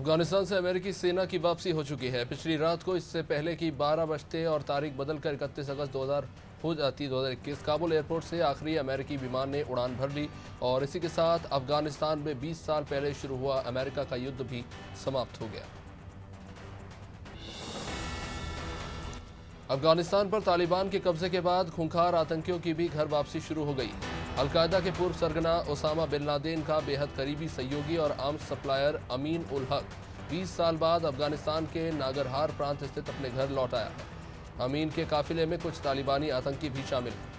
अफगानिस्तान से अमेरिकी सेना की वापसी हो चुकी है। पिछली रात को इससे पहले कि 12 बजते और तारीख बदलकर 31 अगस्त 2000 हो जाती 2021 काबुल एयरपोर्ट से आखिरी अमेरिकी विमान ने उड़ान भर ली और इसी के साथ अफगानिस्तान में 20 साल पहले शुरू हुआ अमेरिका का युद्ध भी समाप्त हो गया। अफगानिस्तान पर तालिबान के कब्जे के बाद खूंखार आतंकियों की भी घर वापसी शुरू हो गई। अलकायदा के पूर्व सरगना ओसामा बिन लादेन का बेहद करीबी सहयोगी और आर्म्स सप्लायर अमीन उल हक 20 साल बाद अफगानिस्तान के नागरहार प्रांत स्थित अपने घर लौट आया है। अमीन के काफिले में कुछ तालिबानी आतंकी भी शामिल हैं।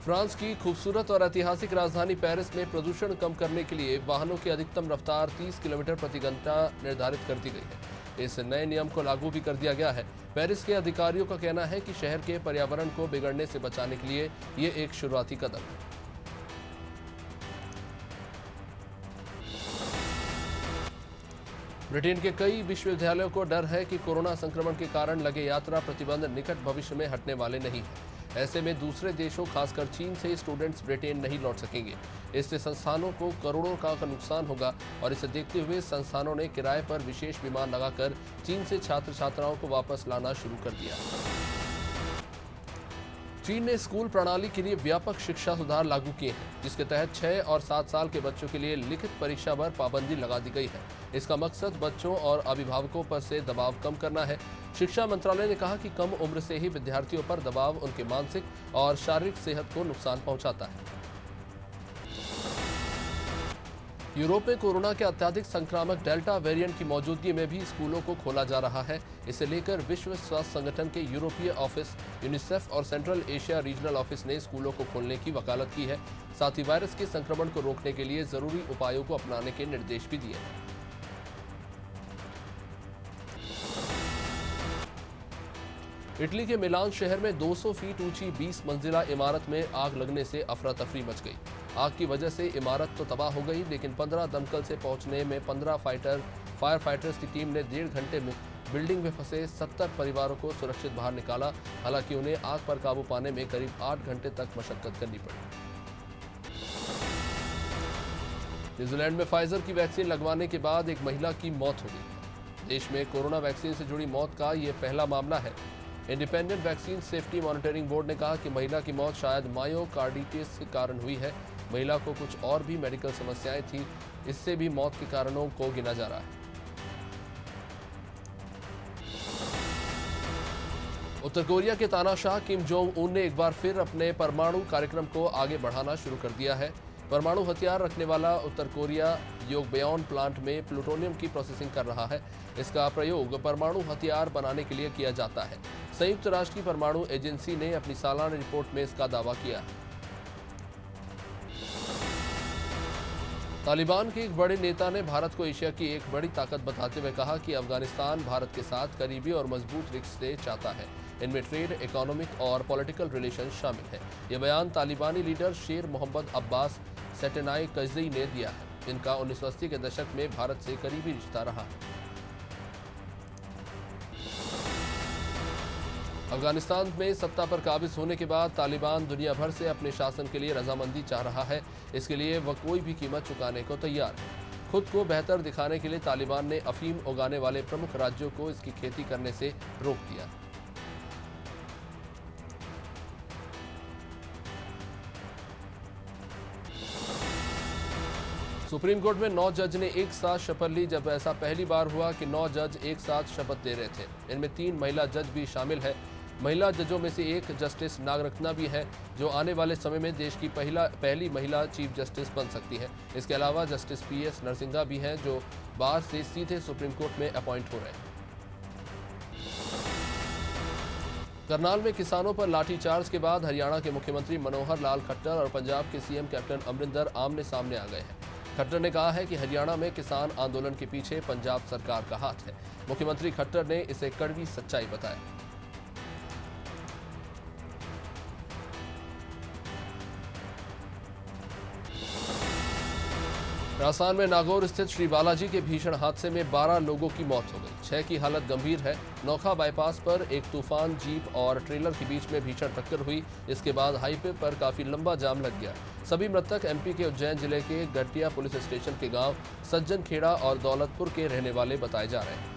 फ्रांस की खूबसूरत और ऐतिहासिक राजधानी पेरिस में प्रदूषण कम करने के लिए वाहनों की अधिकतम रफ्तार 30 किलोमीटर प्रति घंटा निर्धारित कर दी गई है। इस नए नियम को लागू भी कर दिया गया है। पेरिस के अधिकारियों का कहना है कि शहर के पर्यावरण को बिगड़ने से बचाने के लिए ये एक शुरुआती कदम है। ब्रिटेन के कई विश्वविद्यालयों को डर है कि कोरोना संक्रमण के कारण लगे यात्रा प्रतिबंध निकट भविष्य में हटने वाले नहीं हैं। ऐसे में दूसरे देशों खासकर चीन से स्टूडेंट्स ब्रिटेन नहीं लौट सकेंगे। इससे संस्थानों को करोड़ों का नुकसान होगा और इसे देखते हुए संस्थानों ने किराए पर विशेष विमान लगाकर चीन से छात्र छात्राओं को वापस लाना शुरू कर दिया। चीन ने स्कूल प्रणाली के लिए व्यापक शिक्षा सुधार लागू किए हैं, जिसके तहत 6 और 7 साल के बच्चों के लिए लिखित परीक्षा पर पाबंदी लगा दी गई है। इसका मकसद बच्चों और अभिभावकों पर से दबाव कम करना है। शिक्षा मंत्रालय ने कहा कि कम उम्र से ही विद्यार्थियों पर दबाव उनके मानसिक और शारीरिक सेहत को नुकसान पहुंचाता है। यूरोप में कोरोना के अत्यधिक संक्रामक डेल्टा वेरिएंट की मौजूदगी में भी स्कूलों को खोला जा रहा है। इसे लेकर विश्व स्वास्थ्य संगठन के यूरोपीय ऑफिस, यूनिसेफ और सेंट्रल एशिया रीजनल ऑफिस ने स्कूलों को खोलने की वकालत की है। साथ ही वायरस के संक्रमण को रोकने के लिए जरूरी उपायों को अपनाने के निर्देश भी दिए हैं। इटली के मिलान शहर में 200 फीट ऊंची 20 मंजिला इमारत में आग लगने से अफरा तफरी मच गई। आग की वजह से इमारत तो तबाह हो गई, लेकिन 15 दमकल से पहुंचने में 15 फायर फाइटर्स की टीम ने 1.5 घंटे में बिल्डिंग में फंसे 70 परिवारों को सुरक्षित बाहर निकाला। हालांकि उन्हें आग पर काबू पाने में करीब 8 घंटे तक मशक्कत करनी पड़ी। न्यूजीलैंड में फाइजर की वैक्सीन लगवाने के बाद एक महिला की मौत हो गई। देश में कोरोना वैक्सीन से जुड़ी मौत का यह पहला मामला है। Independent vaccine safety monitoring board ने कहा कि महिला की मौत शायद मायोकार्डिटिस के कारण हुई है। महिला को कुछ और भी मेडिकल समस्याएं थीं, इससे भी मौत के कारणों को गिना जा रहा है। उत्तर कोरिया के तानाशाह किम जोंग उन ने एक बार फिर अपने परमाणु कार्यक्रम को आगे बढ़ाना शुरू कर दिया है। परमाणु हथियार रखने वाला उत्तर कोरिया योगबयोन प्लांट में प्लूटोनियम की प्रोसेसिंग कर रहा है। इसका प्रयोग परमाणु हथियार बनाने के लिए किया जाता है। संयुक्त राष्ट्र की परमाणु एजेंसी ने अपनी सालाना रिपोर्ट में इसका दावा किया है। तालिबान के एक बड़े नेता ने भारत को एशिया की एक बड़ी ताकत बताते हुए कहा कि अफगानिस्तान भारत के साथ करीबी और मजबूत रिश्ते चाहता है। इनमें ट्रेड, इकोनॉमिक और पॉलिटिकल रिलेशन शामिल है। यह बयान तालिबानी लीडर शेर मोहम्मद अब्बास सेटेनाई कज़ई ने दिया है, जिनका 1980 के दशक में भारत से करीबी रिश्ता रहा है। अफगानिस्तान में सत्ता पर काबिज होने के बाद तालिबान दुनिया भर से अपने शासन के लिए रजामंदी चाह रहा है। इसके लिए वह कोई भी कीमत चुकाने को तैयार है। खुद को बेहतर दिखाने के लिए तालिबान ने अफीम उगाने वाले प्रमुख राज्यों को इसकी खेती करने से रोक दिया। सुप्रीम कोर्ट में 9 जज ने एक साथ शपथ ली। जब ऐसा पहली बार हुआ कि 9 जज एक साथ शपथ ले रहे थे। इनमें 3 महिला जज भी शामिल है। महिला जजों में से एक जस्टिस नागरत्ना भी है, जो आने वाले समय में देश की पहली महिला चीफ जस्टिस बन सकती है। इसके अलावा जस्टिस PS नरसिंघा भी हैं, जो बार से सीधे सुप्रीम कोर्ट में अपॉइंट हो रहे हैं। करनाल में किसानों पर लाठीचार्ज के बाद हरियाणा के मुख्यमंत्री मनोहर लाल खट्टर और पंजाब के CM कैप्टन अमरिंदर आमने सामने आ गए हैं। खट्टर ने कहा है कि हरियाणा में किसान आंदोलन के पीछे पंजाब सरकार का हाथ है। मुख्यमंत्री खट्टर ने इसे कड़वी सच्चाई बताया। राजस्थान में नागौर स्थित श्री बालाजी के भीषण हादसे में 12 लोगों की मौत हो गई। 6 की हालत गंभीर है। नोखा बाईपास पर एक तूफान जीप और ट्रेलर के बीच में भीषण टक्कर हुई। इसके बाद हाईवे पर काफी लंबा जाम लग गया। सभी मृतक एमपी के उज्जैन जिले के गटिया पुलिस स्टेशन के गांव सज्जन खेड़ा और दौलतपुर के रहने वाले बताए जा रहे हैं।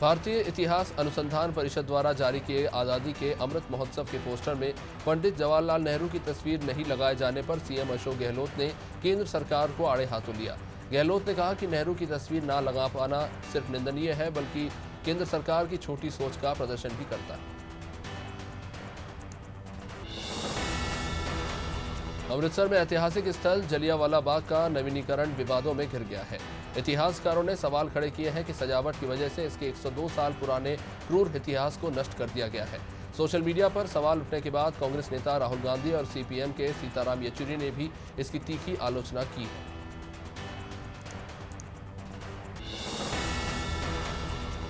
भारतीय इतिहास अनुसंधान परिषद द्वारा जारी किए आज़ादी के अमृत महोत्सव के पोस्टर में पंडित जवाहरलाल नेहरू की तस्वीर नहीं लगाए जाने पर सीएम अशोक गहलोत ने केंद्र सरकार को आड़े हाथों लिया। गहलोत ने कहा कि नेहरू की तस्वीर ना लगा पाना सिर्फ निंदनीय है, बल्कि केंद्र सरकार की छोटी सोच का प्रदर्शन भी करता है। अमृतसर में ऐतिहासिक स्थल जलियांवाला बाग का नवीनीकरण विवादों में घिर गया है। इतिहासकारों ने सवाल खड़े किए हैं कि सजावट की वजह से इसके 102 साल पुराने क्रूर इतिहास को नष्ट कर दिया गया है। सोशल मीडिया पर सवाल उठने के बाद कांग्रेस नेता राहुल गांधी और सीपीएम के सीताराम येचुरी ने भी इसकी तीखी आलोचना की है।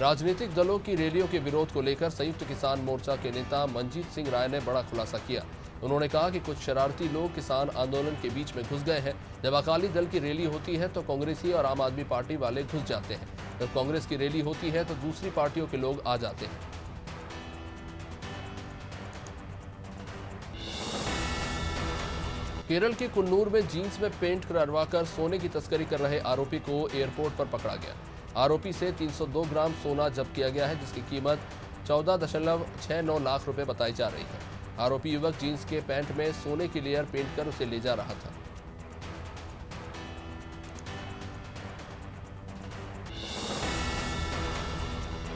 राजनीतिक दलों की रैलियों के विरोध को लेकर संयुक्त किसान मोर्चा के नेता मनजीत सिंह राय ने बड़ा खुलासा किया। उन्होंने कहा कि कुछ शरारती लोग किसान आंदोलन के बीच में घुस गए हैं। जब अकाली दल की रैली होती है तो कांग्रेसी और आम आदमी पार्टी वाले घुस जाते हैं। जब कांग्रेस की रैली होती है तो दूसरी पार्टियों के लोग आ जाते हैं। केरल के कुन्नूर में जीन्स में पेंट करवाकर सोने की तस्करी कर रहे आरोपी को एयरपोर्ट पर पकड़ा गया। आरोपी से 302 ग्राम सोना जब्त किया गया है, जिसकी कीमत 14.69 लाख रुपए बताई जा रही है। आरोपी युवक जींस के पैंट में सोने की लेयर पेंट कर उसे ले जा रहा था।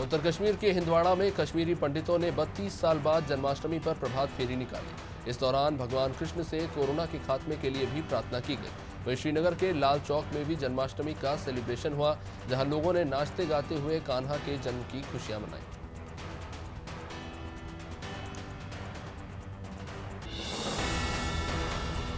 उत्तर कश्मीर के हिंदवाड़ा में कश्मीरी पंडितों ने 32 साल बाद जन्माष्टमी पर प्रभात फेरी निकाली। इस दौरान भगवान कृष्ण से कोरोना के खात्मे के लिए भी प्रार्थना की गई। वहीं श्रीनगर के लाल चौक में भी जन्माष्टमी का सेलिब्रेशन हुआ, जहां लोगों ने नाचते गाते हुए कान्हा के जन्म की खुशियां मनाई।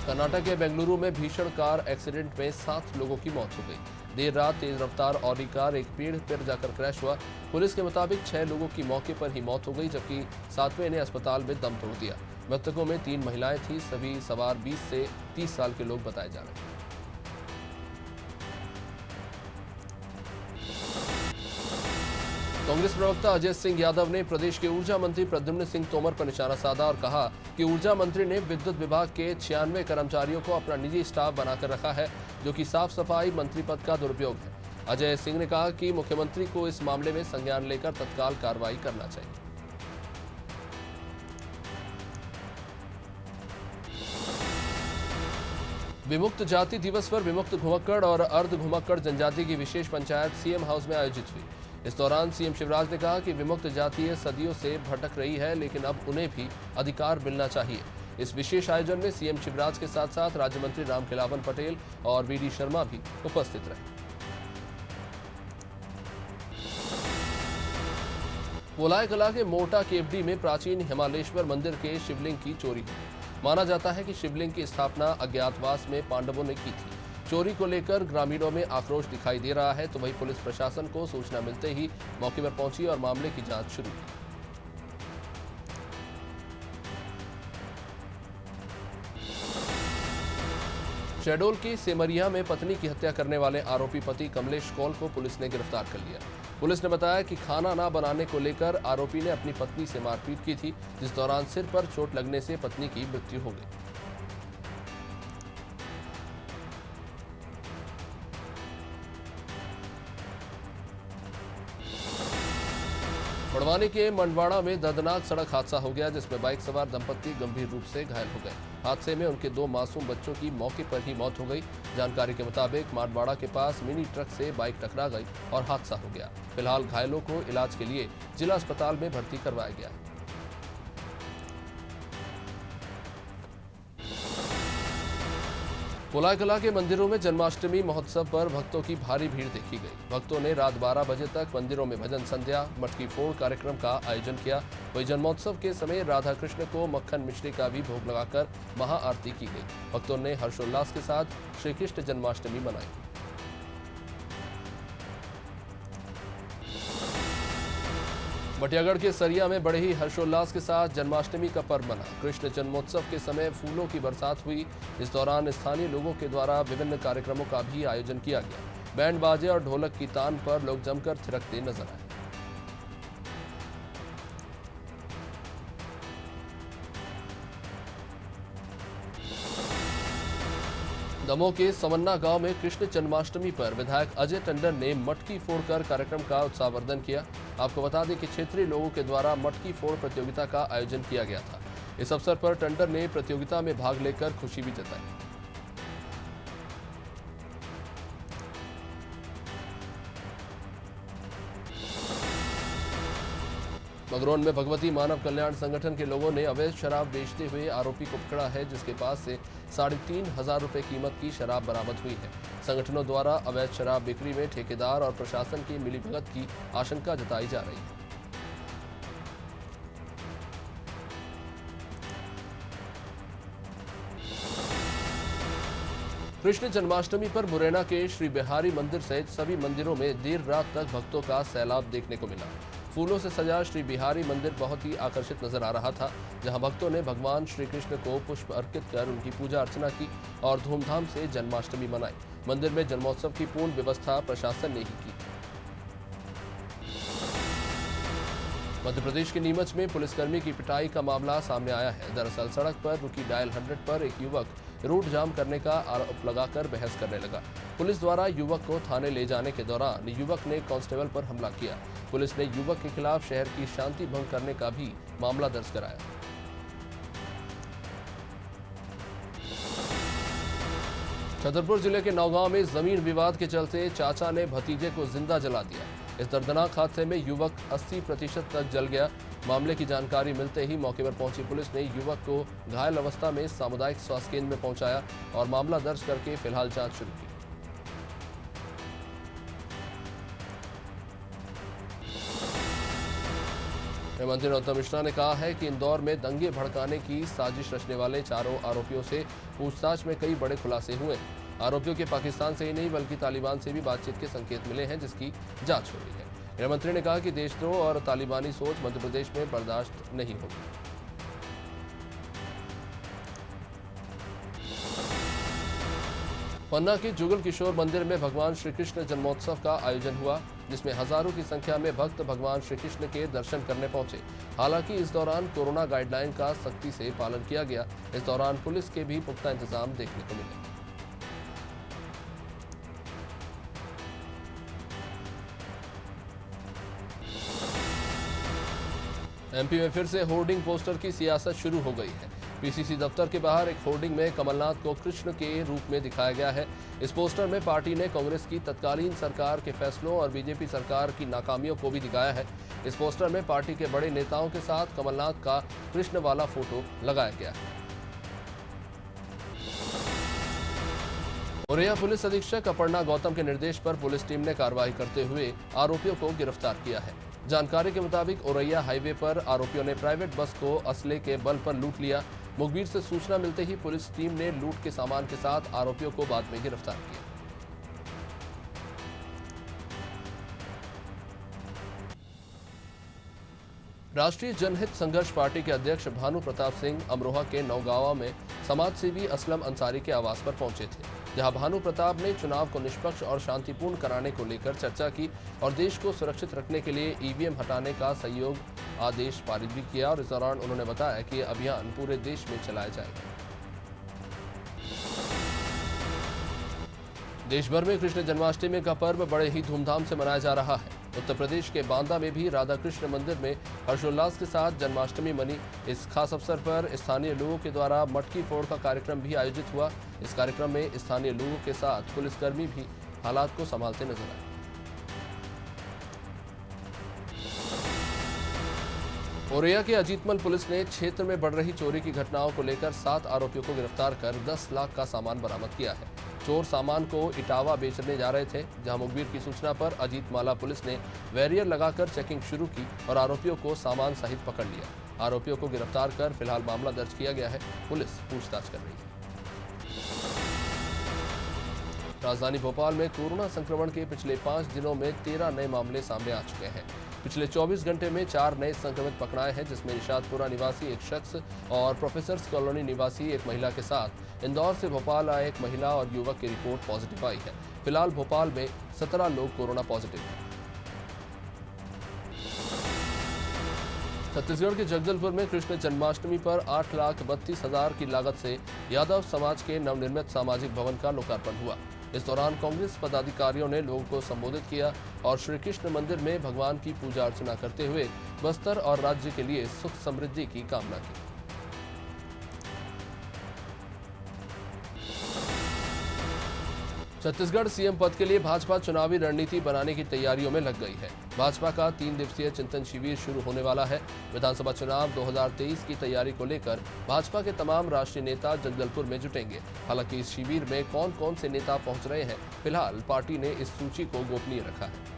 कर्नाटक के बेंगलुरु में भीषण कार एक्सीडेंट में 7 लोगों की मौत हो गई। देर रात तेज रफ्तार ऑडी कार एक पेड़ पर जाकर क्रैश हुआ। पुलिस के मुताबिक 6 लोगों की मौके पर ही मौत हो गई, जबकि 7वें ने अस्पताल में दम तोड़ दिया। मृतकों में 3 महिलाएं थीं। सभी सवार 20 से 30 साल के लोग बताए जा रहे हैं। कांग्रेस प्रवक्ता अजय सिंह यादव ने प्रदेश के ऊर्जा मंत्री प्रद्युम्न सिंह तोमर पर निशाना साधा और कहा कि ऊर्जा मंत्री ने विद्युत विभाग के 96 कर्मचारियों को अपना निजी स्टाफ बनाकर रखा है, जो कि साफ सफाई मंत्री पद का दुरुपयोग है। अजय सिंह ने कहा कि मुख्यमंत्री को इस मामले में संज्ञान लेकर तत्काल कार्रवाई करना चाहिए। विमुक्त जाति दिवस पर विमुक्त घुमक्कड़ और अर्ध घुमक्कड़ जनजाति की विशेष पंचायत सीएम हाउस में आयोजित हुई। इस दौरान सीएम शिवराज ने कहा कि विमुक्त जातीय सदियों से भटक रही है, लेकिन अब उन्हें भी अधिकार मिलना चाहिए। इस विशेष आयोजन में सीएम शिवराज के साथ साथ राज्य मंत्री रामखिलावन पटेल और वीडी शर्मा भी उपस्थित रहे। पोलाई कला के मोटा केवडी में प्राचीन हिमालेश्वर मंदिर के शिवलिंग की चोरी हुई। माना जाता है कि शिवलिंग की स्थापना अज्ञातवास में पांडवों ने की थी। चोरी को लेकर ग्रामीणों में आक्रोश दिखाई दे रहा है, तो वहीं पुलिस प्रशासन को सूचना मिलते ही मौके पर पहुंची और मामले की जांच शुरू की। शहडोल की सेमरिया में पत्नी की हत्या करने वाले आरोपी पति कमलेश कौल को पुलिस ने गिरफ्तार कर लिया। पुलिस ने बताया कि खाना ना बनाने को लेकर आरोपी ने अपनी पत्नी से मारपीट की थी, जिस दौरान सिर पर चोट लगने से पत्नी की मृत्यु हो गई। बड़वानी के मंडवाड़ा में दर्दनाक सड़क हादसा हो गया, जिसमें बाइक सवार दंपति गंभीर रूप से घायल हो गए। हादसे में उनके 2 मासूम बच्चों की मौके पर ही मौत हो गई। जानकारी के मुताबिक मंडवाड़ा के पास मिनी ट्रक से बाइक टकरा गई और हादसा हो गया। फिलहाल घायलों को इलाज के लिए जिला अस्पताल में भर्ती करवाया गया। पोलाई कला के मंदिरों में जन्माष्टमी महोत्सव पर भक्तों की भारी भीड़ देखी गई। भक्तों ने रात 12 बजे तक मंदिरों में भजन संध्या, मटकी फोड़ कार्यक्रम का आयोजन किया। वहीं जन्मोत्सव के समय राधा कृष्ण को मक्खन मिश्री का भी भोग लगाकर महाआरती की गई। भक्तों ने हर्षोल्लास के साथ श्री कृष्ण जन्माष्टमी मनाई। बटियागढ़ के सरिया में बड़े ही हर्षोल्लास के साथ जन्माष्टमी का पर्व मना। कृष्ण जन्मोत्सव के समय फूलों की बरसात हुई। इस दौरान स्थानीय लोगों के द्वारा विभिन्न कार्यक्रमों का भी आयोजन किया गया। बैंड बाजे और ढोलक की तान पर लोग जमकर थिरकते नजर आए। दमोह के समन्ना गांव में कृष्ण जन्माष्टमी पर विधायक अजय टंडन ने मटकी फोड़कर कार्यक्रम का उत्साहवर्धन किया। आपको बता दें कि क्षेत्रीय लोगों के द्वारा मटकी फोड़ प्रतियोगिता का आयोजन किया गया था। इस अवसर पर टंडन ने प्रतियोगिता में भाग लेकर खुशी भी जताई। मगरौन में भगवती मानव कल्याण संगठन के लोगों ने अवैध शराब बेचते हुए आरोपी को पकड़ा है, जिसके पास से 3,500 रुपए कीमत की शराब बरामद हुई है। संगठनों द्वारा अवैध शराब बिक्री में ठेकेदार और प्रशासन की मिलीभगत की आशंका जताई जा रही है। कृष्ण जन्माष्टमी पर मुरैना के श्री बिहारी मंदिर सहित सभी मंदिरों में देर रात तक भक्तों का सैलाब देखने को मिला। फूलों से सजा श्री बिहारी मंदिर बहुत ही आकर्षित नजर आ रहा था, जहां भक्तों ने भगवान श्री कृष्ण को पुष्प अर्पित कर उनकी पूजा अर्चना की और धूमधाम से जन्माष्टमी मनाई। मंदिर में जन्मोत्सव की पूर्ण व्यवस्था प्रशासन ने ही की। मध्य प्रदेश के नीमच में पुलिसकर्मी की पिटाई का मामला सामने आया है। दरअसल सड़क पर रुकी डायल 100 पर एक युवक रोड जाम करने का आरोप लगाकर बहस करने लगा। पुलिस द्वारा युवक को थाने ले जाने के दौरान युवक ने कांस्टेबल पर हमला किया। पुलिस ने युवक के खिलाफ शहर की शांति भंग करने का भी मामला दर्ज कराया। छतरपुर जिले के नौगांव में जमीन विवाद के चलते चाचा ने भतीजे को जिंदा जला दिया। इस दर्दनाक हादसे में युवक 80% तक जल गया। मामले की जानकारी मिलते ही मौके पर पहुंची पुलिस ने युवक को घायल अवस्था में सामुदायिक स्वास्थ्य केंद्र में पहुंचाया और मामला दर्ज करके फिलहाल जांच शुरू की। गृहमंत्री नरोत्तम मिश्रा ने कहा है कि इंदौर में दंगे भड़काने की साजिश रचने वाले चारों आरोपियों से पूछताछ में कई बड़े खुलासे हुए। आरोपियों के पाकिस्तान से ही नहीं बल्कि तालिबान से भी बातचीत के संकेत मिले हैं, जिसकी जांच हो रही है। गृहमंत्री ने कहा कि देशद्रोह और तालिबानी सोच मध्य प्रदेश में बर्दाश्त नहीं होगी। पन्ना के जुगल किशोर मंदिर में भगवान श्री कृष्ण जन्मोत्सव का आयोजन हुआ, जिसमें हजारों की संख्या में भक्त भगवान श्री कृष्ण के दर्शन करने पहुंचे। हालांकि इस दौरान कोरोना गाइडलाइन का सख्ती से पालन किया गया। इस दौरान पुलिस के भी पुख्ता इंतजाम देखने को मिले। एमपी में फिर से होर्डिंग पोस्टर की सियासत शुरू हो गई है। पीसीसी दफ्तर के बाहर एक होर्डिंग में कमलनाथ को कृष्ण के रूप में दिखाया गया है। इस पोस्टर में पार्टी ने कांग्रेस की तत्कालीन सरकार के फैसलों और बीजेपी सरकार की नाकामियों को भी दिखाया है। इस पोस्टर में पार्टी के बड़े नेताओं के साथ कमलनाथ का कृष्ण वाला फोटो लगाया गया है। औरैया पुलिस अधीक्षक अपर्णा गौतम के निर्देश पर पुलिस टीम ने कार्रवाई करते हुए आरोपियों को गिरफ्तार किया है। जानकारी के मुताबिक औरैया हाईवे पर आरोपियों ने प्राइवेट बस को असले के बल पर लूट लिया। मुखबिर से सूचना मिलते ही पुलिस टीम ने लूट के सामान के साथ आरोपियों को बाद में गिरफ्तार किया। राष्ट्रीय जनहित संघर्ष पार्टी के अध्यक्ष भानु प्रताप सिंह अमरोहा के नौगांवा में समाजसेवी असलम अंसारी के आवास पर पहुंचे थे, जहां भानु प्रताप ने चुनाव को निष्पक्ष और शांतिपूर्ण कराने को लेकर चर्चा की और देश को सुरक्षित रखने के लिए ईवीएम हटाने का सहयोग आदेश पारित भी किया। और इस दौरान उन्होंने बताया कि यह अभियान पूरे देश में चलाया जाएगा। देश भर में कृष्ण जन्माष्टमी का पर्व बड़े ही धूमधाम से मनाया जा रहा है। उत्तर प्रदेश के बांदा में भी राधा कृष्ण मंदिर में हर्षोल्लास के साथ जन्माष्टमी मनी। इस खास अवसर पर स्थानीय लोगों के द्वारा मटकी फोड़ का कार्यक्रम भी आयोजित हुआ। इस कार्यक्रम में स्थानीय लोगों के साथ पुलिसकर्मी भी हालात को संभालते नजर आए। औरैया के अजीतमल पुलिस ने क्षेत्र में बढ़ रही चोरी की घटनाओं को लेकर 7 आरोपियों को गिरफ्तार कर 10 लाख का सामान बरामद किया है। चोर सामान को इटावा बेचने जा रहे थे, जहां मुखबिर की सूचना पर अजीतमाला पुलिस ने बैरियर लगाकर चेकिंग शुरू की और आरोपियों को सामान सहित पकड़ लिया। आरोपियों को गिरफ्तार कर फिलहाल मामला दर्ज किया गया है। पुलिस पूछताछ कर रही है। राजधानी भोपाल में कोरोना संक्रमण के पिछले 5 दिनों में 13 नए मामले सामने आ चुके हैं। पिछले 24 घंटे में 4 नए संक्रमित पकड़ाए हैं, जिसमें निशातपुरा निवासी एक शख्स और प्रोफेसर्स कॉलोनी निवासी एक महिला के साथ इंदौर से भोपाल आए एक महिला और युवक की रिपोर्ट पॉजिटिव आई है। फिलहाल भोपाल में 17 लोग कोरोना पॉजिटिव हैं। छत्तीसगढ़ के जगदलपुर में कृष्ण जन्माष्टमी पर 8,32,000 की लागत से यादव समाज के नवनिर्मित सामाजिक भवन का लोकार्पण हुआ। इस दौरान कांग्रेस पदाधिकारियों ने लोगों को संबोधित किया और श्री कृष्ण मंदिर में भगवान की पूजा अर्चना करते हुए बस्तर और राज्य के लिए सुख समृद्धि की कामना की। छत्तीसगढ़ सीएम पद के लिए भाजपा चुनावी रणनीति बनाने की तैयारियों में लग गई है। भाजपा का 3 दिवसीय चिंतन शिविर शुरू होने वाला है। विधानसभा चुनाव 2023 की तैयारी को लेकर भाजपा के तमाम राष्ट्रीय नेता जगदलपुर में जुटेंगे। हालांकि इस शिविर में कौन कौन से नेता पहुंच रहे हैं, फिलहाल पार्टी ने इस सूची को गोपनीय रखा है।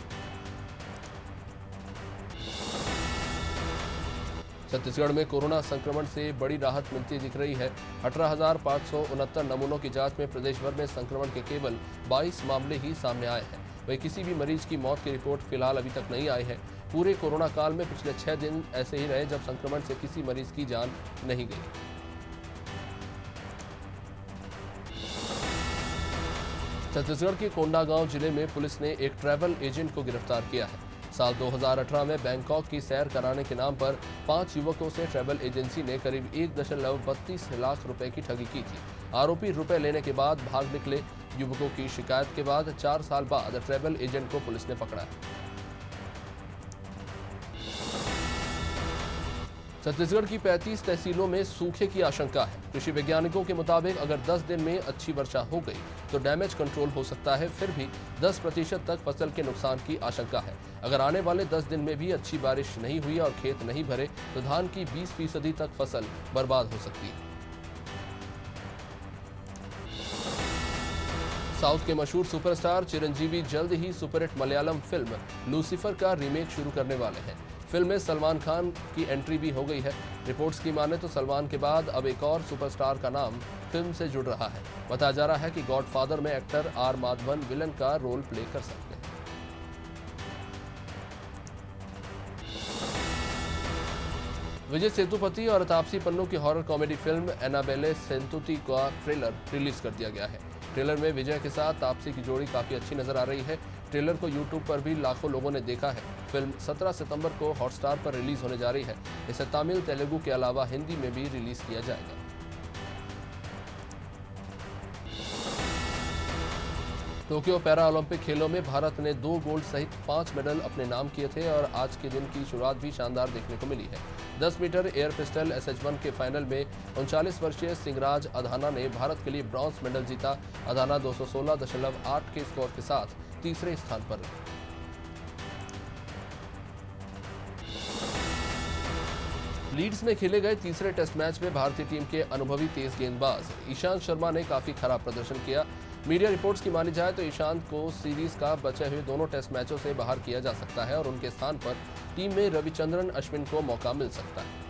छत्तीसगढ़ में कोरोना संक्रमण से बड़ी राहत मिलती दिख रही है। 18,569 नमूनों की जांच में प्रदेश भर में संक्रमण के केवल 22 मामले ही सामने आए हैं। वहीं किसी भी मरीज की मौत की रिपोर्ट फिलहाल अभी तक नहीं आई है। पूरे कोरोना काल में पिछले 6 दिन ऐसे ही रहे जब संक्रमण से किसी मरीज की जान नहीं गई। छत्तीसगढ़ के कोंडागांव जिले में पुलिस ने एक ट्रैवल एजेंट को गिरफ्तार किया है। साल 2018 में बैंकॉक की सैर कराने के नाम पर 5 युवकों से ट्रैवल एजेंसी ने करीब 1.32 लाख रुपए की ठगी की थी। आरोपी रुपए लेने के बाद भाग निकले। युवकों की शिकायत के बाद 4 साल बाद ट्रैवल एजेंट को पुलिस ने पकड़ा है। छत्तीसगढ़ की 35 तहसीलों में सूखे की आशंका है। कृषि वैज्ञानिकों के मुताबिक अगर 10 दिन में अच्छी वर्षा हो गई तो डैमेज कंट्रोल हो सकता है। फिर भी 10% तक फसल के नुकसान की आशंका है। अगर आने वाले 10 दिन में भी अच्छी बारिश नहीं हुई और खेत नहीं भरे तो धान की 20% तक फसल बर्बाद हो सकती है। साउथ के मशहूर सुपरस्टार चिरंजीवी जल्द ही सुपरहिट मलयालम फिल्म लूसीफर का रीमेक शुरू करने वाले हैं। फिल्म में सलमान खान की एंट्री भी हो गई है। रिपोर्ट्स की माने तो सलमान के बाद अब एक और सुपरस्टार का नाम फिल्म से जुड़ रहा है। बताया जा रहा है कि गॉडफादर में एक्टर आर माधवन विलन का रोल प्ले कर सकते हैं। विजय सेतुपति और तापसी पन्नू की हॉरर कॉमेडी फिल्म एनाबेले सेंतुति का ट्रेलर रिलीज कर दिया गया है। ट्रेलर में विजय के साथ तापसी की जोड़ी काफी अच्छी नजर आ रही है। ट्रेलर को यूट्यूब पर भी लाखों लोगों ने देखा है। फिल्म 17 सितंबर को हॉटस्टार पर रिलीज होने जा रही है। इसे तमिल, तेलुगु के अलावा हिंदी में भी रिलीज किया जाएगा। टोक्यो पैरा ओलंपिक खेलों में भारत ने 2 गोल्ड सहित 5 मेडल अपने नाम किए थे और आज के दिन की शुरुआत भी शानदार देखने को मिली है। 10 मीटर एयर पिस्टल SH1 के फाइनल में 39 वर्षीय सिंगराज अधाना ने भारत के लिए ब्रॉन्ज मेडल जीता। अधाना 216.8 के स्कोर के साथ तीसरे स्थान पर रहे। लीड्स में खेले गए तीसरे टेस्ट मैच में भारतीय टीम के अनुभवी तेज गेंदबाज ईशांत शर्मा ने काफी खराब प्रदर्शन किया। मीडिया रिपोर्ट्स की मानी जाए तो ईशांत को सीरीज का बचे हुए दोनों टेस्ट मैचों से बाहर किया जा सकता है और उनके स्थान पर टीम में रविचंद्रन अश्विन को मौका मिल सकता है।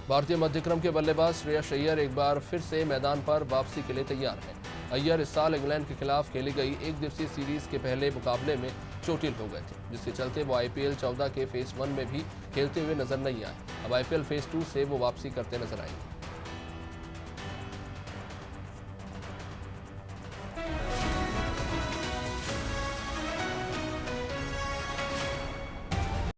भारतीय मध्यक्रम के बल्लेबाज श्रेयस अय्यर एक बार फिर से मैदान पर वापसी के लिए तैयार हैं। अय्यर इस साल इंग्लैंड के खिलाफ खेली गई 1 दिवसीय सीरीज के पहले मुकाबले में चोटिल हो गए थे, जिसके चलते वो IPL 14 के फेज 1 में भी खेलते हुए नजर नहीं आए। अब IPL फेज 2 से वो वापसी करते नजर आएंगे।